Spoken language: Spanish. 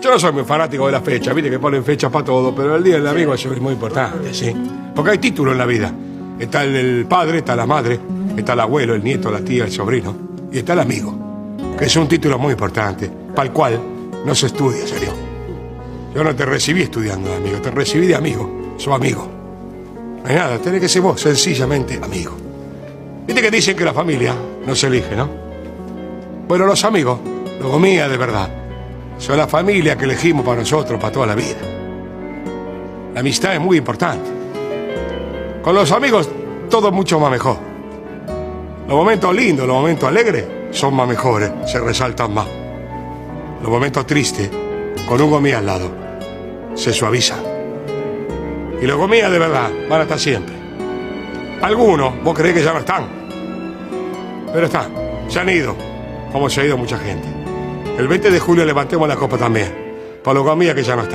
Yo no soy muy fanático de la fecha, viste que ponen fechas para todo, pero el Día del Amigo es muy importante, ¿sí? Porque hay títulos en la vida. Está el padre, está la madre, está el abuelo, el nieto, la tía, el sobrino. Y está el amigo, que es un título muy importante, para el cual no se estudia, serio. Yo no te recibí estudiando de amigo, te recibí de amigo. Soy amigo. No hay nada, tenés que ser vos, sencillamente amigo. Viste que dicen que la familia no se elige, ¿no? Bueno, los amigos, los comía de verdad, son la familia que elegimos para nosotros, para toda la vida. La amistad es muy importante. Con los amigos todo es mucho más mejor. Los momentos lindos, los momentos alegres son más mejores, se resaltan más. Los momentos tristes, con un gomía al lado, se suavizan. Y los gomías de verdad van a estar siempre. Algunos, vos creés que ya no están, pero están, se han ido, como se ha ido mucha gente. El 20 de julio levantemos la copa también, por los gomías que ya no están.